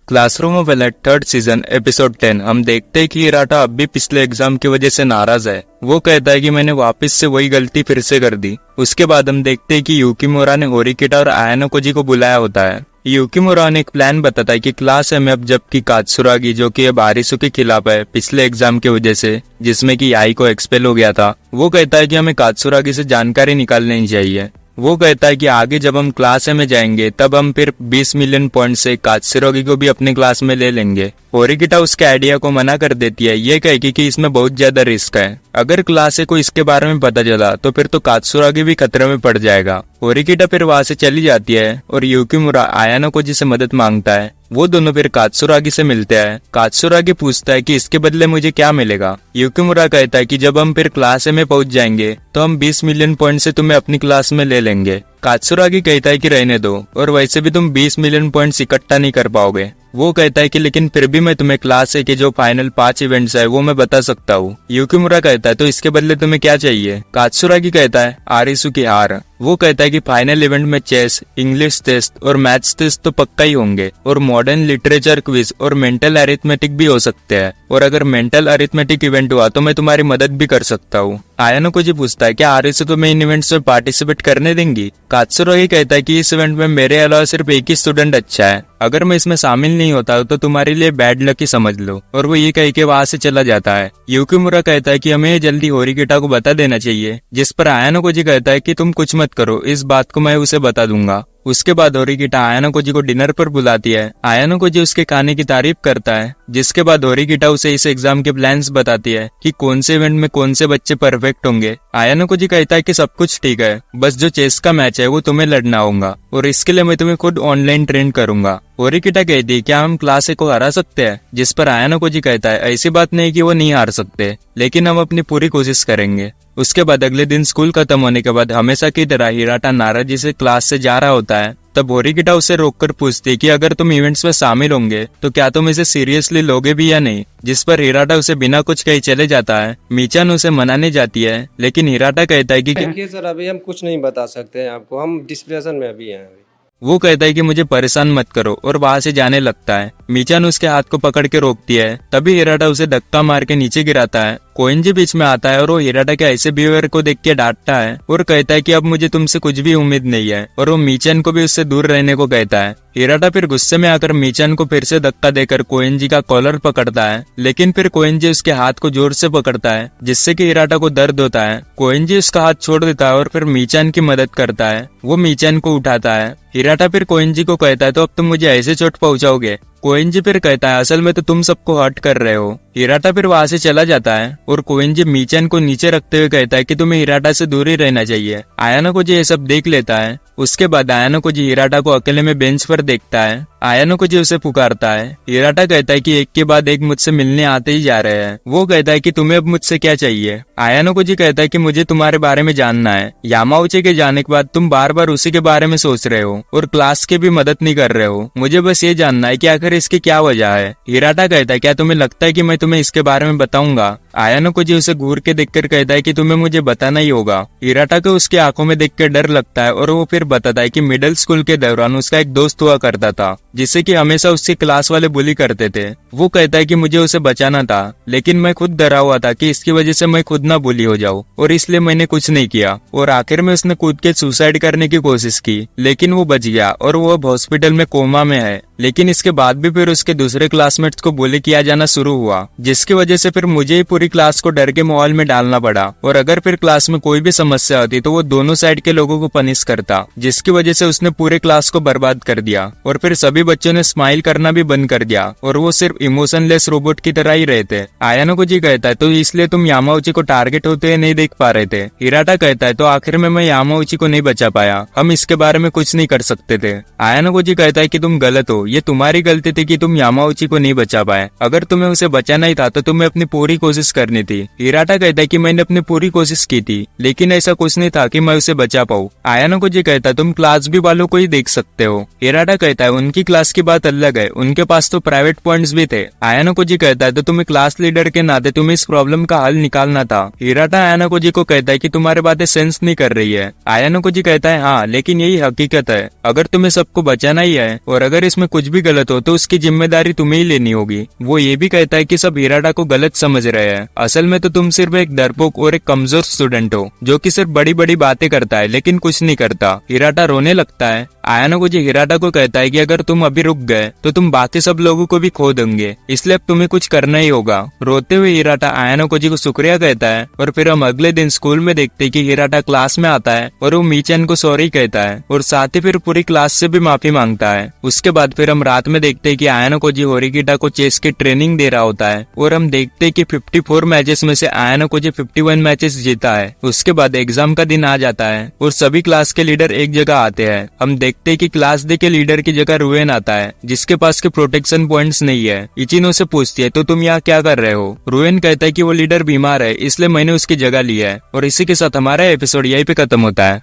Classroom of elite third season episode 10। हम देखते हैं कि हिराटा अब भी पिछले एग्जाम की वजह से नाराज है। वो कहता है कि मैंने वापस से वही गलती फिर से कर दी। उसके बाद हम देखते हैं कि युकीमुरा ने होरिकिटा और आयानोकोजी को बुलाया होता है। युकीमुरा ने एक प्लान बताता है कि क्लास है में अब जबकि कात्सुरागी जो कि अब आरिसु के खिलाफ है पिछले एग्जाम की वजह से जिसमें कि याई को एक्सपेल हो गया था, वो कहता है कि हमें कात्सुरागी से जानकारी निकालनी चाहिए। वो कहता है कि आगे जब हम क्लास ए में जाएंगे तब हम फिर 20 मिलियन पॉइंट से कात्सुरागी को भी अपने क्लास में ले लेंगे। होरिकिटा उसके आइडिया को मना कर देती है, ये कहेगी कि इसमें बहुत ज्यादा रिस्क है। अगर क्लास ए को इसके बारे में पता चला तो फिर तो कात्सुरागी भी खतरे में पड़ जाएगा। होरिकिटा फिर वहां से चली जाती है और युकीमुरा आयानोकोजी से मदद मांगता है। वो दोनों फिर कात्सुरागी से मिलते हैं। कात्सुरागी पूछता है कि इसके बदले मुझे क्या मिलेगा। युकीमुरा कहता है कि जब हम फिर क्लास ए में पहुंच जाएंगे तो हम 20 मिलियन पॉइंट से तुम्हें अपनी क्लास में ले लेंगे। कात्सुरागी कहता है कि रहने दो, और वैसे भी तुम 20 मिलियन पॉइंट्स इकट्ठा नहीं कर पाओगे। वो कहता है कि लेकिन फिर भी मैं तुम्हें क्लास ए के जो फाइनल 5 इवेंट्स है वो मैं बता सकता हूँ। युकीमुरा कहता है तो इसके बदले तुम्हें क्या चाहिए। कात्सुरागी कहता है आरिसु की हार। वो कहता है कि फाइनल इवेंट में चेस, इंग्लिश टेस्ट और मैथ्स टेस्ट तो पक्का ही होंगे, और मॉडर्न लिटरेचर क्विज और मेंटल अरिथमेटिक भी हो सकते हैं, और अगर मेंटल अरिथमेटिक इवेंट हुआ तो मैं तुम्हारी मदद भी कर सकता हूँ। आयानोकोजी पूछता है क्या आरिसु तुम्हें इन इवेंट्स में पार्टिसिपेट करने देंगी। कात्सुरागी कहता है कि इस इवेंट में मेरे अलावा सिर्फ एक ही स्टूडेंट अच्छा है, अगर मैं इसमें शामिल नहीं होता तो तुम्हारे लिए बैड लक ही समझ लो, और वो ये कह के वहां से चला जाता है। युकीमुरा कहता है कि हमें जल्दी होरिकिटा को बता देना चाहिए, जिस पर आयानोकोजी कहता है कि तुम कुछ मत करो, इस बात को मैं उसे बता दूंगा। उसके बाद होरिकिटा आयानोकोजी को डिनर पर बुलाती है। आयानोकोजी उसके खाने की तारीफ करता है, जिसके बाद होरिकिटा उसे इस एग्जाम के प्लान्स बताती है कि कौन से इवेंट में कौन से बच्चे परफेक्ट होंगे। आयानोकोजी कहता है कि सब कुछ ठीक है, बस जो चेस का मैच है वो तुम्हें लड़ना होगा, और इसके लिए मैं तुम्हें खुद ऑनलाइन ट्रेन करूंगा। होरिकिटा कहती है क्या हम क्लास ए को हरा सकते हैं, जिस पर आयानोकोजी कहता है ऐसी बात नहीं कि वो नहीं हार सकते, लेकिन हम अपनी पूरी कोशिश करेंगे। उसके बाद अगले दिन स्कूल खत्म होने के बाद हमेशा की तरह हिराटा नाराजी से क्लास से जा रहा होता है। तब होरिकिटा उसे रोककर पूछती है कि अगर तुम इवेंट्स में शामिल होंगे तो क्या तुम इसे सीरियसली लोगे भी या नहीं, जिस पर हिराटा उसे बिना कुछ कहे चले जाता है। मीचान उसे मनाने जाती है, लेकिन हिराटा कहता है कि सर अभी हम कुछ नहीं बता सकते हैं आपको, हम डिस्कशन में अभी हैं। वो कहता है कि मुझे परेशान मत करो, और वहां से जाने लगता है। मीचान उसके हाथ को पकड़ के रोकती है, तभी हिराटा उसे धक्का मार के नीचे गिराता है। कोएंजी बीच में आता है और वो हिराटा के ऐसे बिहेवियर को देख के डांटता है और कहता है कि अब मुझे तुमसे कुछ भी उम्मीद नहीं है, और वो मीचान को भी उससे दूर रहने को कहता है। हिराटा फिर गुस्से में आकर मीचान को फिर से धक्का देकर कोएंजी का कॉलर पकड़ता है, लेकिन फिर कोएंजी उसके हाथ को जोर से पकड़ता है, जिससे कि हिराटा को दर्द होता है। कोएंजी उसका हाथ छोड़ देता है और फिर मीचान की मदद करता है। वो मीचान को उठाता है। हिराटा फिर कोएंजी को कहता है तो अब तुम मुझे ऐसे चोट पहुंचाओगे। कोएंजी फिर कहता है असल में तो तुम सबको हर्ट कर रहे हो। हिराटा फिर वहां से चला जाता है और कोएंजी मीचान को नीचे रखते हुए कहता है कि तुम्हें हिराटा से दूर ही रहना चाहिए। आयानोकोजी ये सब देख लेता है। उसके बाद आयानोकोजी हिराटा को अकेले में बेंच पर देखता है। आयानोकोजी उसे पुकारता है। हिराटा कहता है कि एक के बाद एक मुझसे मिलने आते ही जा रहे हैं। वो कहता है कि तुम्हें अब मुझसे क्या चाहिए। आयानोकोजी कहता है कि मुझे तुम्हारे बारे में जानना है। यामाउची के जाने के बाद तुम बार बार उसी के बारे में सोच रहे हो और क्लास की भी मदद नहीं कर रहे हो। मुझे बस ये जानना है कि आखिर इसकी क्या वजह है। हिराटा कहता है क्या तुम्हें लगता है कि मैं तुम्हें इसके बारे में बताऊंगा। आयानोकोजी उसे घूर के देखकर कहता है कि तुम्हें मुझे बताना ही होगा। हिराटा को उसकी आंखों में देखकर डर लगता है और वो फिर बताता है कि मिडिल स्कूल के दौरान उसका एक दोस्त हुआ करता था, जिससे कि हमेशा उसकी क्लास वाले बुली करते थे। वो कहता है कि मुझे उसे बचाना था, लेकिन मैं खुद डरा हुआ था कि इसकी वजह से मैं खुद ना बुली हो जाऊं, और इसलिए मैंने कुछ नहीं किया। और आखिर में उसने कूद के सुसाइड करने की कोशिश की, लेकिन वो बच गया और वो अब हॉस्पिटल में कोमा में है। लेकिन इसके बाद भी फिर उसके दूसरे क्लासमेट्स को बुली किया जाना शुरू हुआ, जिसकी वजह से फिर मुझे ही पूरी क्लास को डर के माहौल में डालना पड़ा। और अगर फिर क्लास में कोई भी समस्या होती तो वो दोनों साइड के लोगों को पनिश करता, जिसकी वजह से उसने पूरे क्लास को बर्बाद कर दिया। और फिर सभी बच्चों ने स्माइल करना भी बंद कर दिया और वो सिर्फ इमोशनलेस रोबोट की तरह ही रहते। आयानोकोजी कहता है तो इसलिए तुम यामाउची को टारगेट होते हुए नहीं देख पा रहे थे। हिराटा कहता है तो आखिर में मैं यामाउची को नहीं बचा पाया, हम इसके बारे में कुछ नहीं कर सकते थे। आयानोकोजी कहता है कि तुम गलत हो, ये तुम्हारी गलती थी कि तुम यामाउची को नहीं बचा पाए। अगर तुम्हें उसे बचाना ही था तो तुम्हें अपनी पूरी कोशिश करनी थी। हिराटा कहता है कि मैंने अपनी पूरी कोशिश की थी, लेकिन ऐसा कुछ नहीं था कि मैं उसे बचा पाऊँ। आयानोकोजी कहता है तुम क्लास बी वालों को ही देख सकते हो। हिराटा कहता है उनकी क्लास की बात अलग है, उनके पास तो प्राइवेट पॉइंट्स भी थे। आयानोकोजी कहता है तो तुम्हें क्लास लीडर के नाते तुम्हें इस प्रॉब्लम का हल निकालना था। हिराटा आयानोकोजी को कहता है कि तुम्हारी बातें सेंस नहीं कर रही है। आयानोकोजी कहता है हाँ, लेकिन यही हकीकत है। अगर तुम्हें सबको बचाना ही है और अगर इसमें कुछ भी गलत हो तो उसकी जिम्मेदारी तुम्हें ही लेनी होगी। वो ये भी कहता है कि सब हिराटा को गलत समझ रहे हैं, असल में तो तुम सिर्फ एक डरपोक और एक कमजोर स्टूडेंट हो जो कि सिर्फ बड़ी बड़ी बातें करता है लेकिन कुछ नहीं करता। हिराटा रोने लगता है। आयानोकोजी हिराटा को कहता है कि अगर तुम अभी रुक गए तो तुम बाकी सब लोगों को भी खो देंगे, इसलिए अब तुम्हें कुछ करना ही होगा। रोते हुए हिराटा आयानोकोजी को शुक्रिया कहता है और फिर हम अगले दिन स्कूल में देखते हैं कि हिराटा क्लास में आता है और वो मीचन को सॉरी कहता है और साथ ही फिर पूरी क्लास से भी माफी मांगता है। उसके बाद फिर हम रात में देखते हैं कि आयानोकोजी होरिकिटा को चेस की ट्रेनिंग दे रहा होता है और हम देखते हैं कि 54 मैचेस में से आयानोकोजी 51 मैचेस जीता है। उसके बाद एग्जाम का दिन आ जाता है और सभी क्लास के लीडर एक जगह आते हैं। हम देखते हैं कि क्लास डे के लीडर की जगह रुएन आता है जिसके पास के प्रोटेक्शन पॉइंट्स नहीं है। इचिनो से पूछती है तो तुम यहाँ क्या कर रहे हो। रुएन कहता है कि वो लीडर बीमार है इसलिए मैंने उसकी जगह ली है। और इसी के साथ हमारा एपिसोड यहीं पे खत्म होता है।